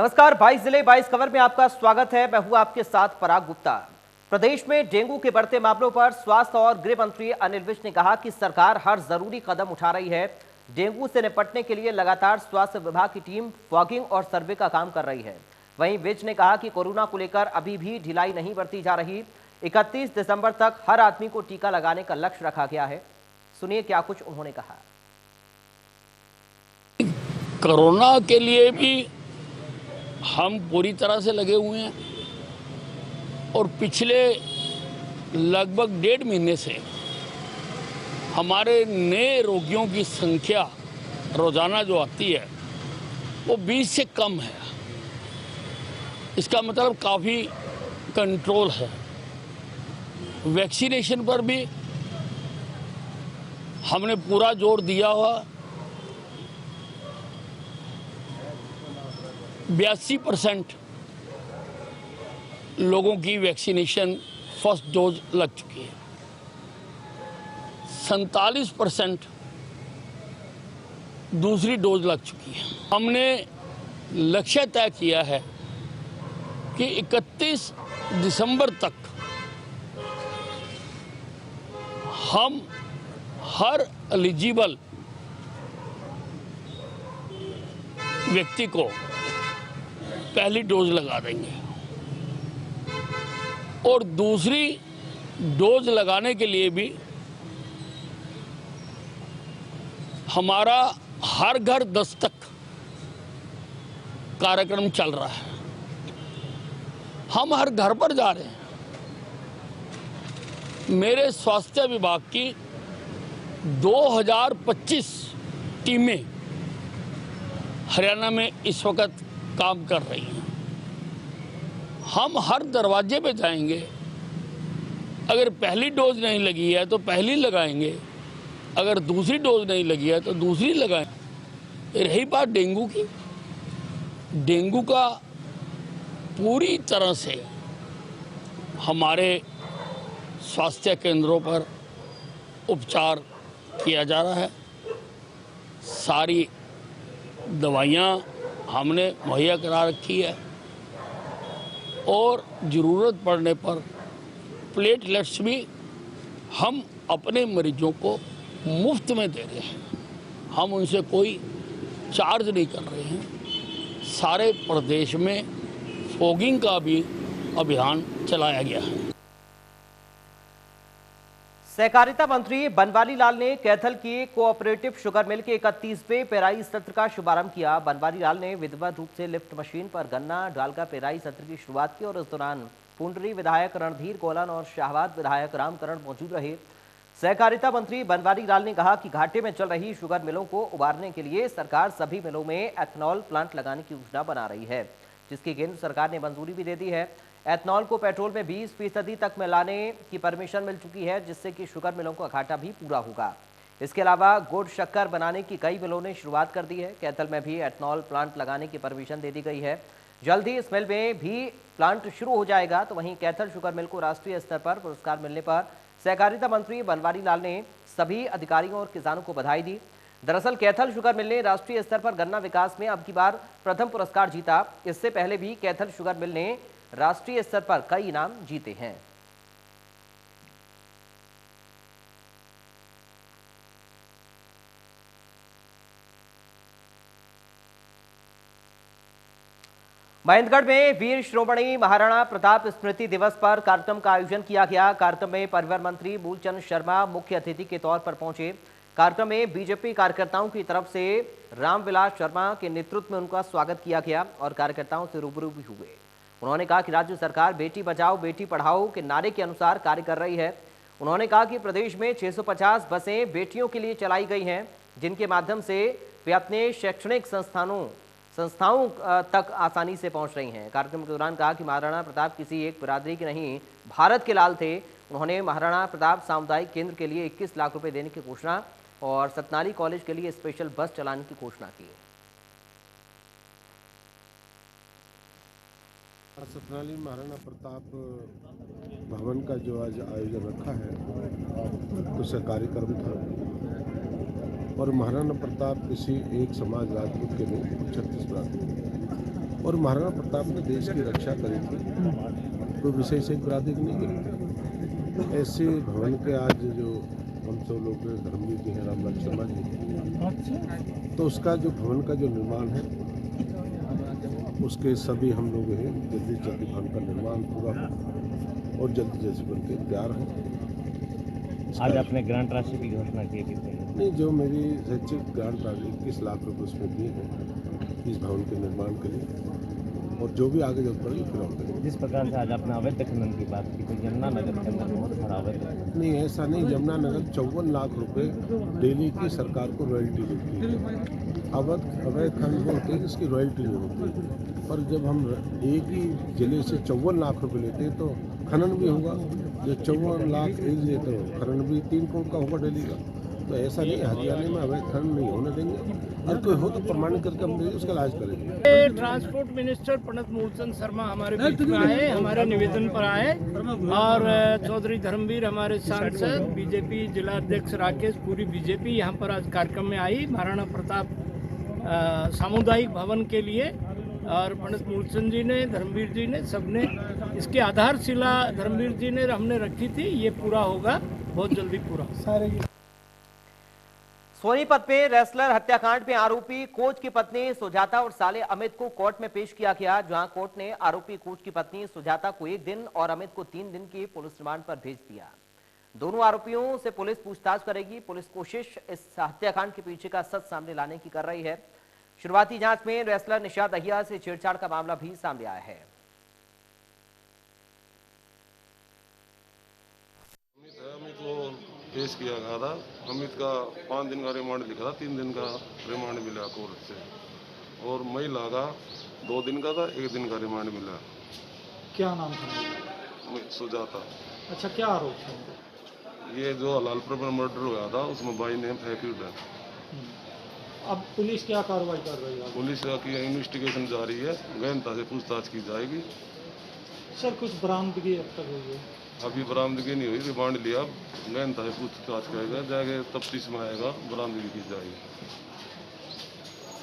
नमस्कार, 22 जिले 22 खबर में आपका स्वागत है। मैं हूं आपके साथ पराग गुप्ता। प्रदेश में डेंगू के बढ़ते मामलों पर स्वास्थ्य और गृह मंत्री अनिल विज ने कहा कि सरकार हर जरूरी कदम उठा रही है। डेंगू से निपटने के लिए लगातार स्वास्थ्य विभाग की टीम फॉगिंग और सर्वे का काम कर रही है। वहीं विज ने कहा कि कोरोना को लेकर अभी भी ढिलाई नहीं बरती जा रही। 31 दिसंबर तक हर आदमी को टीका लगाने का लक्ष्य रखा गया है। सुनिए क्या कुछ उन्होंने कहा। कोरोना के लिए भी हम पूरी तरह से लगे हुए हैं और पिछले लगभग 1.5 महीने से हमारे नए रोगियों की संख्या रोजाना जो आती है वो 20 से कम है। इसका मतलब काफ़ी कंट्रोल है। वैक्सीनेशन पर भी हमने पूरा जोर दिया हुआ। 82% लोगों की वैक्सीनेशन फर्स्ट डोज लग चुकी है। 47% दूसरी डोज लग चुकी है। हमने लक्ष्य तय किया है कि 31 दिसंबर तक हम हर एलिजिबल व्यक्ति को पहली डोज लगा देंगे और दूसरी डोज लगाने के लिए भी हमारा हर घर दस्तक कार्यक्रम चल रहा है। हम हर घर पर जा रहे हैं। मेरे स्वास्थ्य विभाग की 2025 टीमें हरियाणा में इस वक्त काम कर रही हैं। हम हर दरवाजे पे जाएंगे। अगर पहली डोज नहीं लगी है तो पहली लगाएंगे, अगर दूसरी डोज नहीं लगी है तो दूसरी लगाएंगे। रही बात डेंगू की, डेंगू का पूरी तरह से हमारे स्वास्थ्य केंद्रों पर उपचार किया जा रहा है। सारी दवाइयाँ हमने मुहैया करा रखी है और ज़रूरत पड़ने पर प्लेटलेट्स भी हम अपने मरीजों को मुफ्त में दे रहे हैं। हम उनसे कोई चार्ज नहीं कर रहे हैं। सारे प्रदेश में फॉगिंग का भी अभियान चलाया गया है। सहकारिता मंत्री बनवारी लाल ने कैथल की कोऑपरेटिव शुगर मिल के 31वें पेराई सत्र का शुभारंभ किया। बनवारी लाल ने विधिवत रूप से लिफ्ट मशीन पर गन्ना डालकर पेराई सत्र की शुरुआत की और इस दौरान पुंडरी विधायक रणधीर गोलन और शाहबाद विधायक रामकरण मौजूद रहे। सहकारिता मंत्री बनवारी लाल ने कहा कि घाटे में चल रही शुगर मिलों को उबारने के लिए सरकार सभी मिलों में एथनॉल प्लांट लगाने की योजना बना रही है, जिसकी केंद्र सरकार ने मंजूरी भी दे दी है। एथनॉल को पेट्रोल में 20% तक में लाने की परमिशन मिल चुकी है, जिससे कि शुगर मिलों का घाटा भी पूरा होगा। इसके अलावा गुड़ शक्कर बनाने की कई मिलों ने शुरुआत कर दी है। कैथल में भी एथनॉल प्लांट लगाने की परमिशन दे दी गई है। जल्द ही इस मिल में भी प्लांट शुरू हो जाएगा। तो वहीं कैथल शुगर मिल को राष्ट्रीय स्तर पर पुरस्कार मिलने पर सहकारिता मंत्री बनवारी लाल ने सभी अधिकारियों और किसानों को बधाई दी। दरअसल कैथल शुगर मिल ने राष्ट्रीय स्तर पर गन्ना विकास में अब की बार प्रथम पुरस्कार जीता। इससे पहले भी कैथल शुगर मिल ने राष्ट्रीय स्तर पर कई इनाम जीते हैं। महेंद्रगढ़ में वीर श्रोमणी महाराणा प्रताप स्मृति दिवस पर कार्यक्रम का आयोजन किया गया। कार्यक्रम में परिवहन मंत्री मूलचंद शर्मा मुख्य अतिथि के तौर पर पहुंचे। कार्यक्रम में बीजेपी कार्यकर्ताओं की तरफ से रामविलास शर्मा के नेतृत्व में उनका स्वागत किया गया और कार्यकर्ताओं से रूबरू भी हुए। उन्होंने कहा कि राज्य सरकार बेटी बचाओ बेटी पढ़ाओ के नारे के अनुसार कार्य कर रही है। उन्होंने कहा कि प्रदेश में 650 बसें बेटियों के लिए चलाई गई हैं, जिनके माध्यम से वे अपने शैक्षणिक संस्थाओं तक आसानी से पहुंच रही हैं। कार्यक्रम के दौरान कहा कि महाराणा प्रताप किसी एक बिरादरी के नहीं, भारत के लाल थे। उन्होंने महाराणा प्रताप सामुदायिक केंद्र के लिए 21 लाख रुपए देने की घोषणा और सतनाली कॉलेज के लिए स्पेशल बस चलाने की घोषणा की। सतनाली महाराणा प्रताप भवन का जो आज आयोजन रखा है तो सरकारी कर्म था और महाराणा प्रताप किसी एक समाज राजपूत के नहीं 36 राजपूत और महाराणा प्रताप ने देश की रक्षा करी थी, कोई विशेष एक बरादरी नहीं करी। ऐसे भवन के आज जो हम सब लोग धर्मवीर जी हैं, रामलाल शर्मा जी, तो उसका जो भवन का जो निर्माण है उसके सभी हम लोग हैं जल्दी जल्दी भवन का निर्माण पूरा हो और जल्दी जल्दी बनके तैयार हो। आज आपने ग्रांट राशि की घोषणा की थी? नहीं, जो मेरी शैक्षिक ग्रांट राशि 21 लाख रुपये उसमें दिए हैं इस भवन के निर्माण के लिए, और जो भी आगे जरूरत पड़ेगी फिर हम करेंगे। जिस प्रकार से आज आपने अवैध खनन की बात की, तो यमुना नगर के अंदर बहुत सारा अवैध नहीं, ऐसा नहीं। यमुना नगर 54 लाख रुपए डेली की सरकार को रॉयल्टी देती है। अवैध खनन होते हैं जिसकी रॉयल्टी नहीं होती, पर जब हम एक ही जिले से 54 लाख रुपए लेते हैं तो खनन भी होगा। जो 54 लाख एक जिले तो खनन भी 3 करोड़ का होगा डेली का। तो ऐसा नहीं, हरियाणा में अवैध खनन नहीं होने देंगे। और कोई हो तो प्रमाणित करके हम उसका इलाज करेंगे। ट्रांसपोर्ट मिनिस्टर पंडित मूलचंद शर्मा हमारे बीच में आए, हमारे निवेदन पर आए, और चौधरी धर्मवीर हमारे सांसद, बीजेपी जिला अध्यक्ष राकेश, पूरी बीजेपी यहाँ पर आज कार्यक्रम में आई महाराणा प्रताप सामुदायिक भवन के लिए। और पंडित मूलचंद जी ने, धर्मवीर जी ने, सबने इसकी आधारशिला धर्मवीर जी ने हमने रखी थी। ये पूरा होगा, बहुत जल्दी पूरा। सोनीपत में रेसलर हत्याकांड में आरोपी कोच की पत्नी सुजाता और साले अमित को कोर्ट में पेश किया गया, जहां कोर्ट ने आरोपी कोच की पत्नी सुजाता को 1 दिन और अमित को 3 दिन की पुलिस रिमांड पर भेज दिया। दोनों आरोपियों से पुलिस पूछताछ करेगी। पुलिस कोशिश इस हत्याकांड के पीछे का सच सामने लाने की कर रही है। शुरुआती जांच में रेसलर निशा दहिया से छेड़छाड़ का मामला भी सामने आया है। पेश किया गया था। अमित का 5 दिन का रिमांड लिखा था, 3 दिन का रिमांड मिला कोर्ट से, और महिला का 2 दिन का था, 1 दिन का रिमांड मिला। क्या नाम था? सुजाता। अच्छा, क्या आरोप है? ये जो हलालपुर में मर्डर हुआ था उसमें बाई नेम एक्यूज है। अब पुलिस क्या कार्रवाई कर रही है? पुलिस की इन्वेस्टिगेशन जारी है, गहनता से पूछताछ की जाएगी। सर, कुछ बरामदगी अब तक हुई है? अभी बरामदगी नहीं हुई, रिमांड लिया, गहनता से पूछताछ करेगा, जाके तफ्तीश में आएगा, बरामदगी की जाएगी।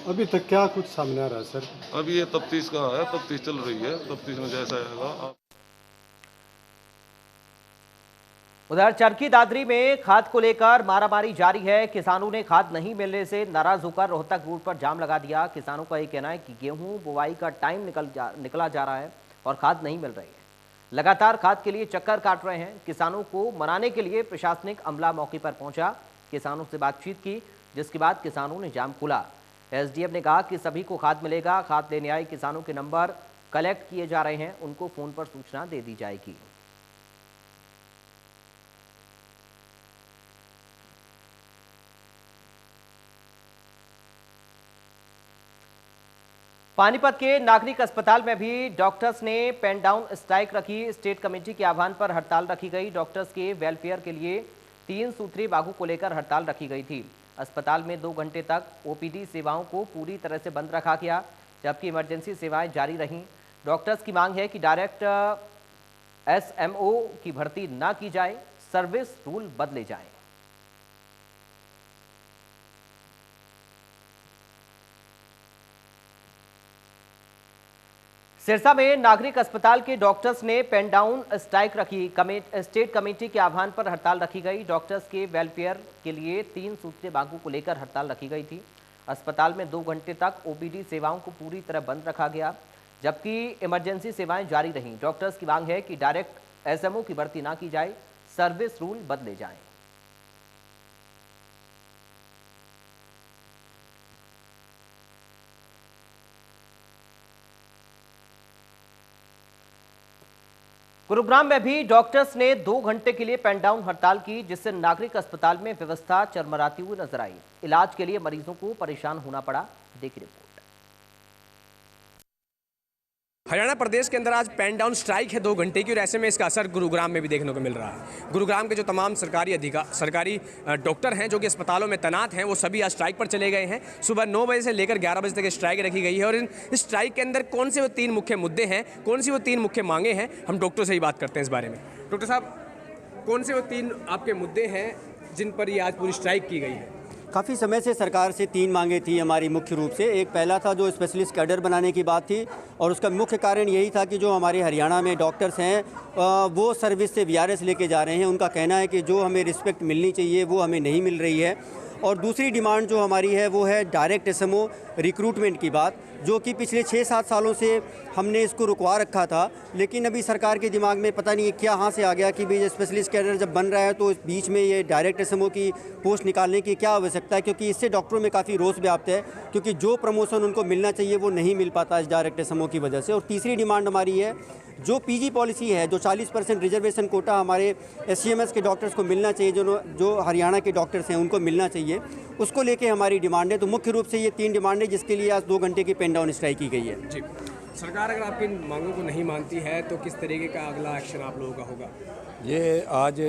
अभी तक क्या कुछ सामने आ रहा है सर? अभी ये तफ्तीश का है, तफ्तीश चल रही है, तफ्तीश में जैसा आएगा। उधर चरखी दादरी में खाद को लेकर मारामारी जारी है। किसानों ने खाद नहीं मिलने से नाराज होकर रोहतक रूट पर जाम लगा दिया। किसानों का यह कहना है कि गेहूं बुवाई का टाइम निकला जा रहा है और खाद नहीं मिल रही है। लगातार खाद के लिए चक्कर काट रहे हैं। किसानों को मनाने के लिए प्रशासनिक अमला मौके पर पहुंचा, किसानों से बातचीत की, जिसके बाद किसानों ने जाम खोला। एसडीएम ने कहा कि सभी को खाद मिलेगा। खाद लेने आए किसानों के नंबर कलेक्ट किए जा रहे हैं, उनको फोन पर सूचना दे दी जाएगी। पानीपत के नागरिक अस्पताल में भी डॉक्टर्स ने पेन डाउन स्ट्राइक रखी। स्टेट कमेटी के आह्वान पर हड़ताल रखी गई। डॉक्टर्स के वेलफेयर के लिए 3 सूत्री मांगों को लेकर हड़ताल रखी गई थी। अस्पताल में 2 घंटे तक ओपीडी सेवाओं को पूरी तरह से बंद रखा गया, जबकि इमरजेंसी सेवाएं जारी रहीं। डॉक्टर्स की मांग है कि डायरेक्ट एसएमओ की भर्ती न की जाए, सर्विस रूल बदले जाएं। सिरसा में नागरिक अस्पताल के डॉक्टर्स ने पेन डाउन स्ट्राइक रखी। स्टेट कमेटी के आह्वान पर हड़ताल रखी गई। डॉक्टर्स के वेलफेयर के लिए 3 सूत्रीय मांगों को लेकर हड़ताल रखी गई थी। अस्पताल में 2 घंटे तक ओपीडी सेवाओं को पूरी तरह बंद रखा गया, जबकि इमरजेंसी सेवाएं जारी रहीं। डॉक्टर्स की मांग है कि डायरेक्ट एसएमओ की भर्ती ना की जाए, सर्विस रूल बदले जाएं। गुरुग्राम में भी डॉक्टर्स ने 2 घंटे के लिए पेन डाउन हड़ताल की, जिससे नागरिक अस्पताल में व्यवस्था चरमराती हुई नजर आई। इलाज के लिए मरीजों को परेशान होना पड़ा। देखिए रिपोर्ट। हरियाणा प्रदेश के अंदर आज पेन डाउन स्ट्राइक है 2 घंटे की, और ऐसे में इसका असर गुरुग्राम में भी देखने को मिल रहा है। गुरुग्राम के जो तमाम सरकारी डॉक्टर हैं जो कि अस्पतालों में तैनात हैं, वो सभी आज स्ट्राइक पर चले गए हैं। सुबह 9 बजे से लेकर 11 बजे तक स्ट्राइक रखी गई है। और इस स्ट्राइक के अंदर कौन से वो 3 मुख्य मुद्दे हैं, कौन सी वो 3 मुख्य मांगे हैं, हम डॉक्टर से ही बात करते हैं इस बारे में। डॉक्टर साहब, कौन से वो 3 आपके मुद्दे हैं जिन पर ये आज पूरी स्ट्राइक की गई है? काफ़ी समय से सरकार से 3 मांगे थी हमारी मुख्य रूप से। एक पहला था जो स्पेशलिस्ट कैडर बनाने की बात थी, और उसका मुख्य कारण यही था कि जो हमारे हरियाणा में डॉक्टर्स हैं वो सर्विस से VRS लेके जा रहे हैं। उनका कहना है कि जो हमें रिस्पेक्ट मिलनी चाहिए वो हमें नहीं मिल रही है। और दूसरी डिमांड जो हमारी है वो है डायरेक्ट SMO रिक्रूटमेंट की बात, जो कि पिछले 6-7 सालों से हमने इसको रुकवा रखा था। लेकिन अभी सरकार के दिमाग में पता नहीं क्या हाँ से आ गया कि भाई स्पेशलिस्ट कैडर जब बन रहा है तो इस बीच में ये डायरेक्ट SMO की पोस्ट निकालने की क्या आवश्यकता है, क्योंकि इससे डॉक्टरों में काफ़ी रोष व्याप्त है, क्योंकि जो प्रमोशन उनको मिलना चाहिए वो नहीं मिल पाता इस डायरेक्ट SMO की वजह से। और तीसरी डिमांड हमारी है जो PG पॉलिसी है, जो 40% रिजर्वेशन कोटा हमारे SCMS के डॉक्टर्स को मिलना चाहिए, जो हरियाणा के डॉक्टर्स हैं उनको मिलना चाहिए, उसको लेके हमारी डिमांड है। तो मुख्य रूप से ये 3 डिमांड है जिसके लिए आज 2 घंटे की पेन डाउन स्ट्राइक की गई है। जी, सरकार अगर आपकी मांगों को नहीं मानती है तो किस तरीके का अगला एक्शन आप लोगों का होगा? ये आज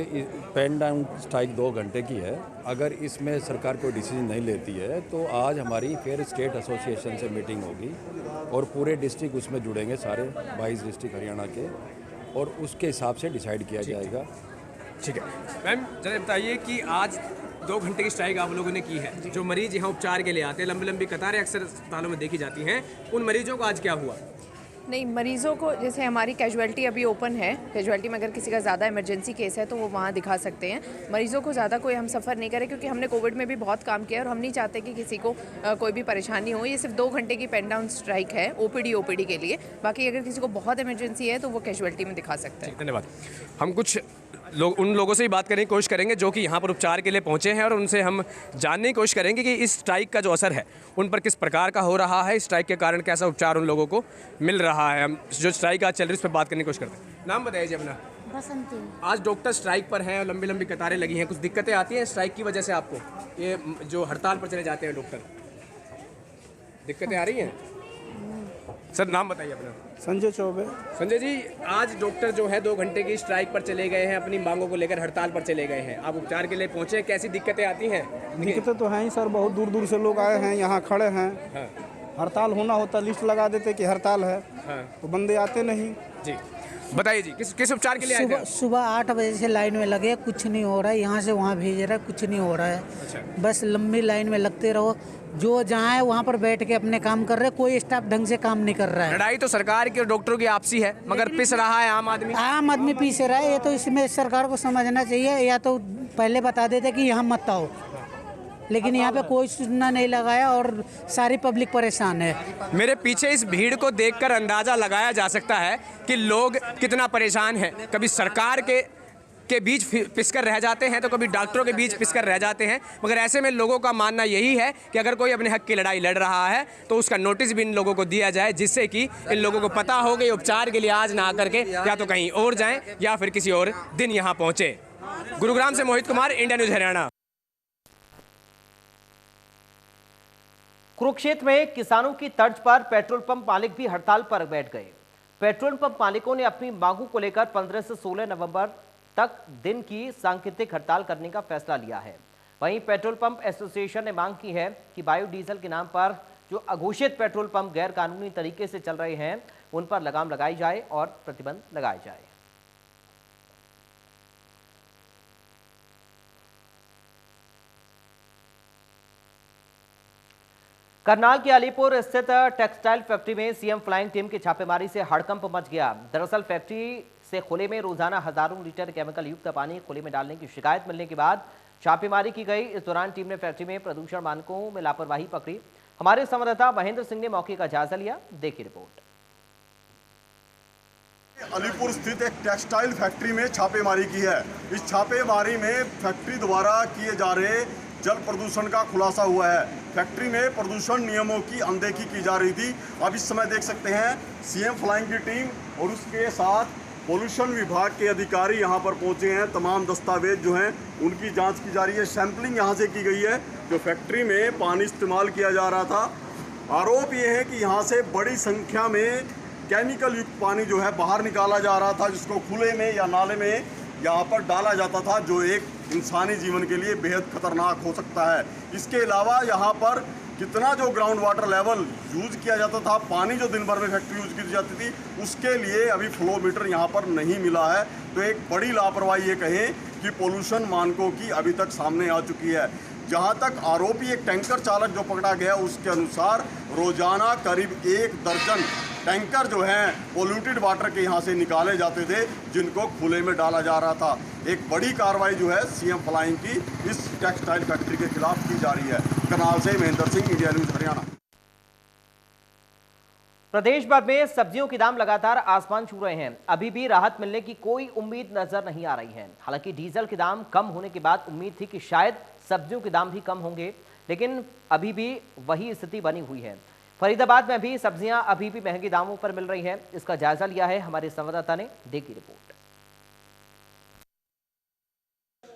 पेन डाउन स्ट्राइक 2 घंटे की है। अगर इसमें सरकार कोई डिसीजन नहीं लेती है तो आज हमारी फिर स्टेट एसोसिएशन से मीटिंग होगी और पूरे डिस्ट्रिक्ट उसमें जुड़ेंगे, सारे 22 डिस्ट्रिक्ट हरियाणा के, और उसके हिसाब से डिसाइड किया जाएगा। ठीक है मैम, जरा बताइए कि आज 2 घंटे की स्ट्राइक आप लोगों ने की है। जो मरीज यहाँ उपचार के लिए आते हैं, लंबी लंबी कतारें अक्सर अस्पतालों में देखी जाती हैं, उन मरीजों को आज क्या हुआ? नहीं, मरीज़ों को जैसे हमारी कैजुअलिटी अभी ओपन है, कैजुअलिटी में अगर किसी का ज़्यादा इमरजेंसी केस है तो वो वहाँ दिखा सकते हैं। मरीज़ों को ज़्यादा कोई हम सफ़र नहीं करें, क्योंकि हमने कोविड में भी बहुत काम किया और हम नहीं चाहते कि किसी को कोई भी परेशानी हो। ये सिर्फ 2 घंटे की पेन डाउन स्ट्राइक है OPD के लिए। बाकी अगर किसी को बहुत इमरजेंसी है तो वो कैजुअलिटी में दिखा सकते हैं। धन्यवाद। हम कुछ उन लोगों से ही बात करने की कोशिश करेंगे जो कि यहाँ पर उपचार के लिए पहुँचे हैं, और उनसे हम जानने की कोशिश करेंगे कि इस स्ट्राइक का जो असर है उन पर किस प्रकार का हो रहा है, स्ट्राइक के कारण कैसा उपचार उन लोगों को मिल रहा है। हम जो स्ट्राइक आज चल रही है उस पर बात करने की कोशिश करते हैं। नाम बताइए जी अपना। बसंती। आज डॉक्टर स्ट्राइक पर हैं और लंबी लंबी कतारें लगी हैं, कुछ दिक्कतें आती हैं स्ट्राइक की वजह से आपको? ये जो हड़ताल पर चले जाते हैं डॉक्टर, दिक्कतें आ रही हैं? सर नाम बताइए अपना। संजय चौबे। संजय जी, आज डॉक्टर जो है 2 घंटे की स्ट्राइक पर चले गए हैं, अपनी मांगों को लेकर हड़ताल पर चले गए हैं। आप उपचार के लिए पहुंचे, कैसी दिक्कतें आती हैं? दिक्कतें तो हैं ही सर, बहुत दूर दूर से लोग आए हैं, यहाँ खड़े हैं। हाँ। हड़ताल होना होता लिस्ट लगा देते कि हड़ताल है। हाँ। तो बंदे आते नहीं। जी बताइए जी, किस उपचार के लिए आए थे? सुबह 8 बजे से लाइन में लगे, कुछ नहीं हो रहा है। यहाँ से वहाँ भेज रहा है, कुछ नहीं हो रहा है। अच्छा। बस लंबी लाइन में लगते रहो, जो जहाँ है वहाँ पर बैठ के अपने काम कर रहे, कोई स्टाफ ढंग से काम नहीं कर रहा है। लड़ाई तो सरकार की और डॉक्टरों की आपसी है, मगर पिस रहा है आम आदमी। आम आदमी पीस रहा है। ये तो इसमें सरकार को समझना चाहिए, या तो पहले बता देते कि यहाँ मत आओ, लेकिन यहाँ पे कोई सूचना नहीं लगाया और सारी पब्लिक परेशान है। मेरे पीछे इस भीड़ को देखकर अंदाजा लगाया जा सकता है कि लोग कितना परेशान हैं। कभी सरकार के बीच पिसकर रह जाते हैं तो कभी डॉक्टरों के बीच पिसकर रह जाते हैं, मगर ऐसे में लोगों का मानना यही है कि अगर कोई अपने हक की लड़ाई लड़ रहा है तो उसका नोटिस भी इन लोगों को दिया जाए, जिससे कि इन लोगों को पता हो कि उपचार के लिए आज ना करके या तो कहीं और जाएं या फिर किसी और दिन यहाँ पहुँचे। गुरुग्राम से मोहित कुमार, इंडिया न्यूज़ हरियाणा। कुरुक्षेत्र में किसानों की तर्ज पर पेट्रोल पंप मालिक भी हड़ताल पर बैठ गए। पेट्रोल पंप मालिकों ने अपनी मांगों को लेकर 15 से 16 नवंबर तक दिन की सांकेतिक हड़ताल करने का फैसला लिया है। वहीं पेट्रोल पंप एसोसिएशन ने मांग की है कि बायोडीजल के नाम पर जो अघोषित पेट्रोल पंप गैर कानूनी तरीके से चल रहे हैं उन पर लगाम लगाई जाए और प्रतिबंध लगाए जाए। करनाल के अलीपुर स्थित टेक्सटाइल फैक्ट्री में सीएम फ्लाइंग टीम की छापेमारी से हड़कंप मच गया। दरअसल फैक्ट्री से खुले में रोजाना हजारों लीटर केमिकल युक्त पानी खुले में डालने की शिकायत मिलने के बाद छापेमारी की गई। इस दौरान टीम ने फैक्ट्री में प्रदूषण मानकों में लापरवाही पकड़ी। हमारे संवाददाता महेंद्र सिंह ने मौके का जायजा लिया, देखिए रिपोर्ट। अलीपुर स्थित एक टेक्सटाइल फैक्ट्री में छापेमारी की है। इस छापेमारी में फैक्ट्री द्वारा किए जा रहे जल प्रदूषण का खुलासा हुआ है। फैक्ट्री में प्रदूषण नियमों की अनदेखी की जा रही थी। अब इस समय देख सकते हैं सीएम फ्लाइंग की टीम और उसके साथ पोल्यूशन विभाग के अधिकारी यहाँ पर पहुँचे हैं। तमाम दस्तावेज जो हैं उनकी जांच की जा रही है। सैंपलिंग यहाँ से की गई है। जो फैक्ट्री में पानी इस्तेमाल किया जा रहा था, आरोप ये है कि यहाँ से बड़ी संख्या में केमिकल युक्त पानी जो है बाहर निकाला जा रहा था, जिसको खुले में या नाले में यहाँ पर डाला जाता था, जो एक इंसानी जीवन के लिए बेहद खतरनाक हो सकता है। इसके अलावा यहाँ पर कितना जो ग्राउंड वाटर लेवल यूज किया जाता था, पानी जो दिन भर में फैक्ट्री यूज की जाती थी, उसके लिए अभी फ्लो मीटर यहाँ पर नहीं मिला है। तो एक बड़ी लापरवाही ये कहें कि पोल्यूशन मानकों की अभी तक सामने आ चुकी है। जहां तक आरोपी एक टैंकर चालक जो पकड़ा गया उसके अनुसार रोजाना करीब 1 दर्जन टैंकर जो हैं पोल्यूटेड वाटर के यहाँ से निकाले जाते थे, जिनको खुले में डाला जा रहा था। एक बड़ी कार्रवाई जो है सीएम फ्लाइंग की इस टेक्सटाइल फैक्ट्री के खिलाफ की जा रही है। करनाल से महेंद्र सिंह, इंडिया न्यूज हरियाणा। प्रदेश भर में सब्जियों के दाम लगातार आसमान छू रहे हैं। अभी भी राहत मिलने की कोई उम्मीद नजर नहीं आ रही है। हालांकि डीजल के दाम कम होने के बाद उम्मीद थी कि शायद सब्जियों के दाम भी कम होंगे, लेकिन अभी भी वही स्थिति बनी हुई है। फरीदाबाद में भी सब्जियां अभी भी महंगे दामों पर मिल रही हैं। इसका जायजा लिया है हमारे संवाददाता ने, देखी रिपोर्ट।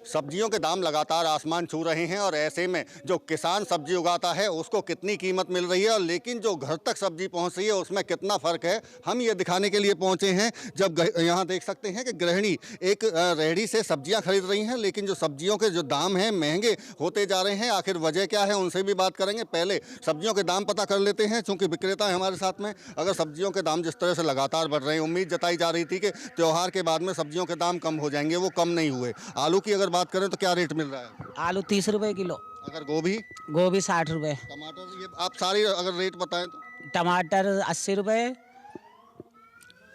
सब्जियों के दाम लगातार आसमान छू रहे हैं और ऐसे में जो किसान सब्जी उगाता है उसको कितनी कीमत मिल रही है और लेकिन जो घर तक सब्जी पहुंच रही है उसमें कितना फ़र्क है, हम ये दिखाने के लिए पहुंचे हैं। जब यहाँ देख सकते हैं कि गृहिणी एक रेहड़ी से सब्जियां खरीद रही हैं, लेकिन जो सब्जियों के जो दाम हैं महंगे होते जा रहे हैं। आखिर वजह क्या है, उनसे भी बात करेंगे। पहले सब्जियों के दाम पता कर लेते हैं, चूँकि विक्रेता है हमारे साथ में। अगर सब्जियों के दाम जिस तरह से लगातार बढ़ रहे हैं, उम्मीद जताई जा रही थी कि त्यौहार के बाद में सब्जियों के दाम कम हो जाएंगे, वो कम नहीं हुए। आलू की अगर बात करें तो क्या रेट मिल रहा है? आलू 30 रुपए किलो। अगर गोभी? गोभी 60 रुपए। टमाटर? ये आप सारी अगर रेट बताएं तो? टमाटर 80 रुपए।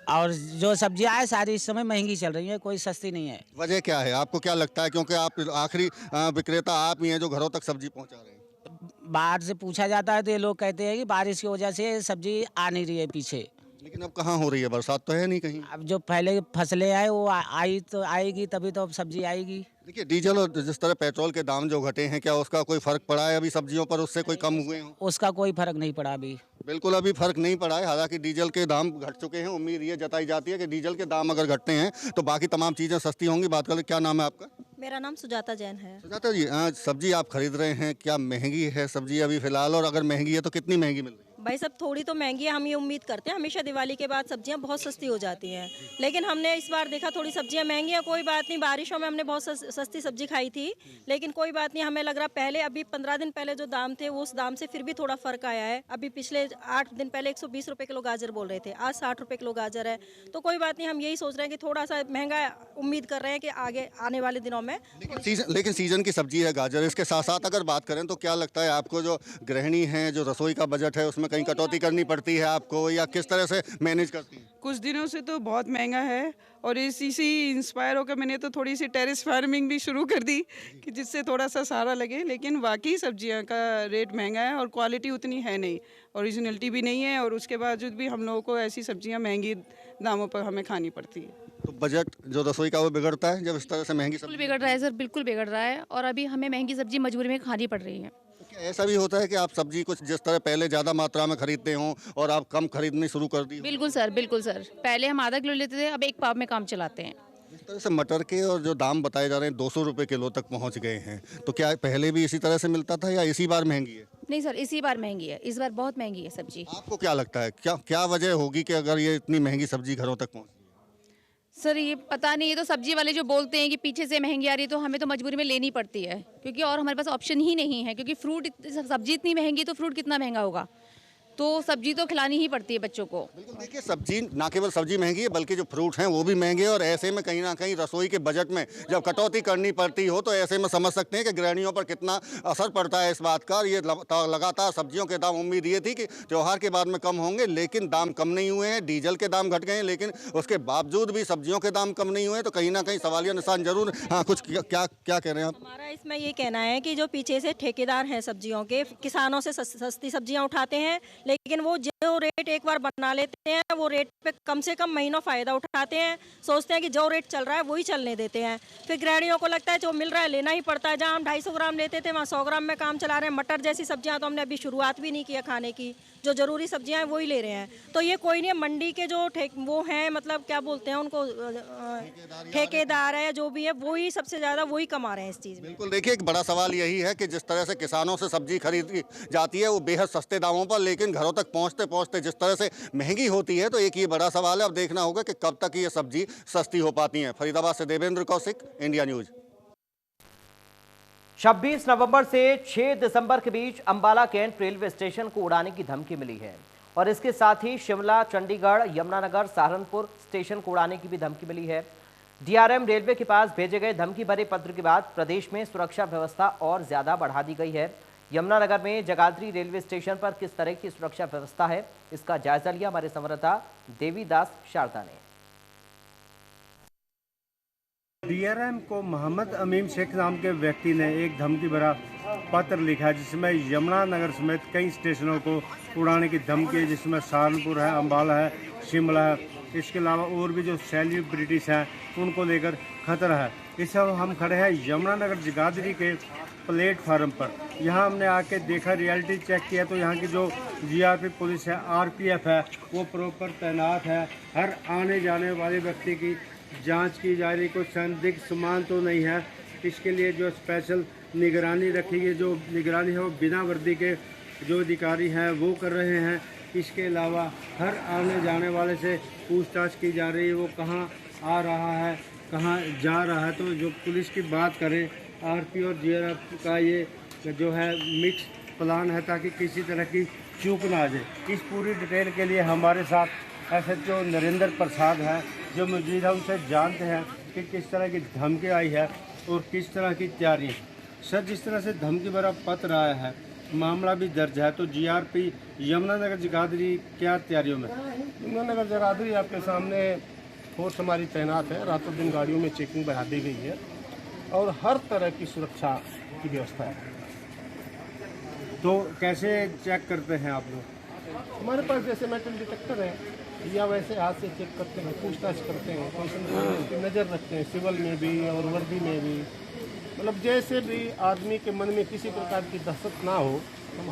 और जो सब्जियां है सारी इस समय महंगी चल रही है, कोई सस्ती नहीं है। वजह क्या है, आपको क्या लगता है? क्योंकि आप आखिरी विक्रेता आप ही हैं जो घरों तक सब्जी पहुंचा रहे हैं। बाहर से पूछा जाता है तो ये लोग कहते हैं कि बारिश की वजह से सब्जी आ नहीं रही है पीछे। लेकिन अब कहाँ हो रही है, बरसात तो है नहीं कहीं। अब जो पहले फसलें आए वो आई तो आएगी, तभी तो अब सब्जी आएगी। देखिए, डीजल और जिस तरह पेट्रोल के दाम जो घटे हैं, क्या उसका कोई फर्क पड़ा है अभी सब्जियों पर? उससे कोई कम हुए हैं? उसका कोई फर्क नहीं पड़ा अभी। बिल्कुल अभी फर्क नहीं पड़ा है। हालांकि डीजल के दाम घट चुके हैं। उम्मीद ये जताई जाती है कि डीजल के दाम अगर घटते हैं तो बाकी तमाम चीज़ें सस्ती होंगी। बात करें, क्या नाम है आपका? मेरा नाम सुजाता जैन है। सुजाता जी, सब्जी आप खरीद रहे हैं, क्या महंगी है सब्जी अभी फिलहाल? और अगर महंगी है तो कितनी महंगी मिल रही है? भाई सब थोड़ी तो महंगी है। हम ये उम्मीद करते हैं हमेशा दिवाली के बाद सब्जियां बहुत सस्ती हो जाती हैं, लेकिन हमने इस बार देखा थोड़ी सब्जियां महंगी हैं। कोई बात नहीं, बारिशों में हमने बहुत सस्ती सब्जी खाई थी, लेकिन कोई बात नहीं। हमें लग रहा पहले अभी 15 दिन पहले जो दाम थे वो उस दाम से फिर भी थोड़ा फर्क आया है। अभी पिछले 8 दिन पहले 120 रुपए किलो गाजर बोल रहे थे, आज 60 रुपए किलो गाजर है। तो कोई बात नहीं, हम यही सोच रहे हैं कि थोड़ा सा महंगा उम्मीद कर रहे हैं कि आगे आने वाले दिनों में। लेकिन सीजन की सब्जी है गाजर। इसके साथ साथ अगर बात करें तो क्या लगता है आपको, जो गृहिणी है, जो रसोई का बजट है, उसमें कहीं कटौती करनी पड़ती है आपको, या किस तरह से मैनेज करती है? कुछ दिनों से तो बहुत महंगा है और इसी से इंस्पायर होकर मैंने तो थोड़ी सी टेरेस फार्मिंग भी शुरू कर दी कि जिससे थोड़ा सा सहारा लगे। लेकिन वाकई सब्जियां का रेट महंगा है और क्वालिटी उतनी है नहीं, ओरिजिनलिटी भी नहीं है, और उसके बावजूद भी हम लोगों को ऐसी सब्जियां महंगी दामों पर हमें खानी पड़ती है। तो बजट जो रसोई का वो बिगड़ता है जब इस तरह से महंगी सब्जी? बिगड़ रहा है सर, बिल्कुल बिगड़ रहा है, और अभी हमें महंगी सब्जी मजबूरी में खानी पड़ रही है। ऐसा भी होता है कि आप सब्जी कुछ जिस तरह पहले ज़्यादा मात्रा में खरीदते हो और आप कम खरीदनी शुरू कर दी? बिल्कुल सर, बिल्कुल सर। पहले हम आधा किलो लेते थे, अब 1 पाव में काम चलाते हैं। जिस तरह से मटर के और जो दाम बताए जा रहे हैं 200 रुपये किलो तक पहुंच गए हैं, तो क्या पहले भी इसी तरह से मिलता था या इसी बार महंगी है? नहीं सर, इसी बार महंगी है, इस बार बहुत महंगी है सब्जी। आपको क्या लगता है, क्या वजह होगी कि अगर ये इतनी महंगी सब्जी घरों तक पहुँची? सर ये पता नहीं, ये तो सब्जी वाले जो बोलते हैं कि पीछे से महंगी आ रही है, तो हमें तो मजबूरी में लेनी पड़ती है, क्योंकि और हमारे पास ऑप्शन ही नहीं है। क्योंकि सब्जी इतनी महंगी, तो फ्रूट कितना महंगा होगा, तो सब्जी तो खिलानी ही पड़ती है बच्चों को। बिल्कुल, देखिए सब्जी ना केवल सब्जी महंगी है बल्कि जो फ्रूट हैं वो भी महंगे हैं, और ऐसे में कहीं ना कहीं रसोई के बजट में जब कटौती करनी पड़ती हो तो ऐसे में समझ सकते हैं कि गृहिणियों पर कितना असर पड़ता है इस बात का। ये लगातार सब्जियों के दाम, उम्मीद ये थी कि त्यौहार के बाद में कम होंगे, लेकिन दाम कम नहीं हुए हैं। डीजल के दाम घट गए हैं, लेकिन उसके बावजूद भी सब्जियों के दाम कम नहीं हुए, तो कहीं ना कहीं सवालिया निशान जरूर। हाँ, कुछ क्या कह रहे हैं आप? हमारा इसमें ये कहना है कि जो पीछे से ठेकेदार हैं सब्जियों के, किसानों से सस्ती सब्जियां उठाते हैं, लेकिन वो जो रेट एक बार बना लेते हैं वो रेट पे कम से कम महीनों फायदा उठाते हैं। सोचते हैं कि जो रेट चल रहा है वही चलने देते हैं। फिर गृहिणियों को लगता है जो मिल रहा है लेना ही पड़ता है। जहाँ हम 250 ग्राम लेते थे वहाँ 100 ग्राम में काम चला रहे हैं। मटर जैसी सब्जियां तो हमने अभी शुरुआत भी नहीं किया खाने की, जो जरूरी सब्जियां हैं वही ले रहे हैं। तो ये कोई नहीं, मंडी के जो वो हैं, मतलब क्या बोलते हैं उनको, ठेकेदार है जो भी है, वही सबसे ज़्यादा वही कमा रहे हैं इस चीज़ में। बिल्कुल, देखिए एक बड़ा सवाल यही है कि जिस तरह से किसानों से सब्जी खरीदी जाती है वो बेहद सस्ते दामों पर, लेकिन घरों तक पहुंचते पहुंचते जिस तरह से महंगी होती है, तो एक ये बड़ा सवाल है। अब देखना होगा कि कब तक ये सब्जी सस्ती हो पाती है। फरीदाबाद से देवेंद्र कौशिक, इंडिया न्यूज। 26 नवंबर से 6 दिसंबर के बीच अंबाला कैंट रेलवे स्टेशन को उड़ाने की धमकी मिली है, और इसके साथ ही शिमला, चंडीगढ़, यमुनानगर, सहारनपुर स्टेशन को उड़ाने की भी धमकी मिली है। डीआरएम रेलवे के पास भेजे गए धमकी भरे पत्र के बाद प्रदेश में सुरक्षा व्यवस्था और ज्यादा बढ़ा दी गई है। यमुनानगर में जगाधरी रेलवे स्टेशन पर किस तरह की सुरक्षा व्यवस्था है, इसका जायजा लिया हमारे संवाददाता देवीदास शारदा ने। डीआरएम को मोहम्मद अमीन शेख नाम के व्यक्ति ने एक धमकी भरा पत्र लिखा जिसमें यमुनानगर समेत कई स्टेशनों को उड़ाने की धमकी है, जिसमें सहारनपुर है, अंबाला है, शिमला है। इसके अलावा और भी जो सेलिब्रिटीज हैं उनको लेकर खतरा है। इस समय हम खड़े हैं यमुनानगर जगाधरी के प्लेटफार्म पर। यहाँ हमने आके देखा, रियलिटी चेक किया तो यहाँ की जो जीआरपी पुलिस है, आरपीएफ है, वो प्रॉपर तैनात है। हर आने जाने वाले व्यक्ति की जांच की जा रही, कोई संदिग्ध सामान तो नहीं है। इसके लिए जो स्पेशल निगरानी रखी गई, जो निगरानी है वो बिना वर्दी के जो अधिकारी हैं वो कर रहे हैं। इसके अलावा हर आने जाने वाले से पूछताछ की जा रही है, वो कहाँ आ रहा है, कहाँ जा रहा है। तो जो पुलिस की बात करें, आरपी और जीआरपी का ये जो है मिक्स प्लान है ताकि किसी तरह की चूक ना आ जाए। इस पूरी डिटेल के लिए हमारे साथ एसएचओ नरेंद्र प्रसाद है जो मौजूद है। उनसे जानते हैं कि किस तरह की धमकी आई है और किस तरह की तैयारी। सर, जिस तरह से धमकी भरा पत्र आया है, मामला भी दर्ज है, तो जीआरपी यमुनानगर जगाधरी क्या तैयारियों में? यमुनानगर जगाधरी आपके सामने फोर्स हमारी तैनात है। रातों दिन गाड़ियों में चेकिंग बढ़ा दी गई है और हर तरह की सुरक्षा की व्यवस्था है। तो कैसे चेक करते हैं आप लोग? हमारे पास जैसे मेटल डिटेक्टर है या वैसे हाथ से चेक करते हैं, पूछताछ करते हैं, उसकी नज़र रखते हैं, सिविल में भी और वर्दी में भी। मतलब जैसे भी आदमी के मन में किसी प्रकार की दहशत ना हो, हम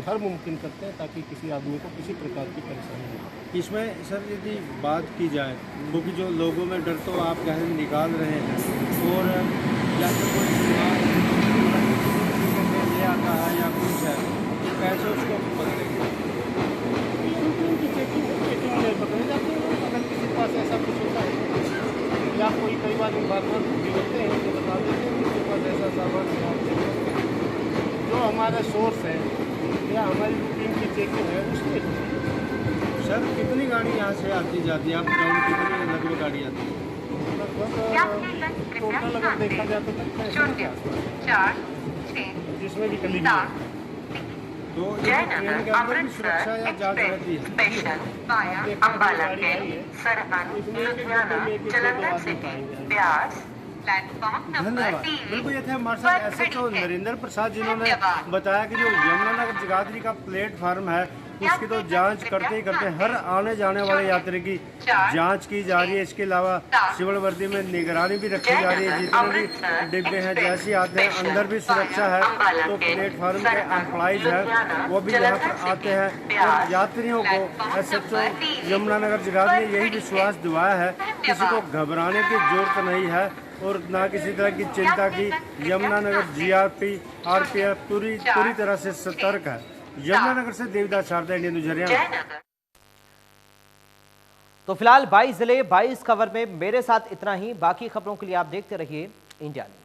हर मुमकिन करते हैं ताकि किसी आदमी को किसी प्रकार की परेशानी ना हो। इसमें सर यदि बात की जाए, क्योंकि जो लोगों में डर तो आप कहें निकाल रहे हैं, और जैसे कोई ले आता है या कुछ है तो कैसे उसको पकड़ेंगे? चेकिंग में पकड़े जाते हैं। अगर किसी के पास ऐसा कुछ होता है या कोई कई बार इन्फॉर्मर बिगड़ते हैं तो बता देते हैं उनके पास ऐसा सामान है। जो हमारा सोर्स है या हमारी रूटीन की चेकिंग है उसमें। सर, कितनी गाड़ी यहाँ से आती जाती है? आप ग्राउंड कितनी लगभग गाड़ी आती है? लगभग टोटल अगर देखा जाए तो 4 जिसमें भी कली तो ट्रेन के अंदर भी सुरक्षा या जांच रहती है? धन्यवाद। बिल्कुल, ये थे हमारे साथ एसएचओ नरेंद्र प्रसाद जिन्होंने बताया कि जो यमुनानगर जगाधरी का प्लेटफार्म है उसकी तो जांच करते ही करते हर आने जाने वाले यात्री की जांच की जा रही है। इसके अलावा सिविल वर्दी में निगरानी भी रखी जा रही है। जितने भी डिब्बे हैं जैसे आते हैं अंदर भी सुरक्षा है। तो प्लेटफार्म के एम्प्लॉइज हैं वो भी यहाँ पर आते हैं और यात्रियों को एसएचओ यमुनानगर जगाधरी ने यही विश्वास दिलाया है किसी को घबराने की जरूरत नहीं है और ना किसी तरह की चिंता की। यमुनानगर जीआरपी आरपीएफ पूरी तरह से सतर्क है। यमुनानगर से देवीदास शारदा, इंडियन न्यूज़ हरियाणा। तो फिलहाल 22 जिले 22 खबर में मेरे साथ इतना ही। बाकी खबरों के लिए आप देखते रहिए इंडिया न्यूज़।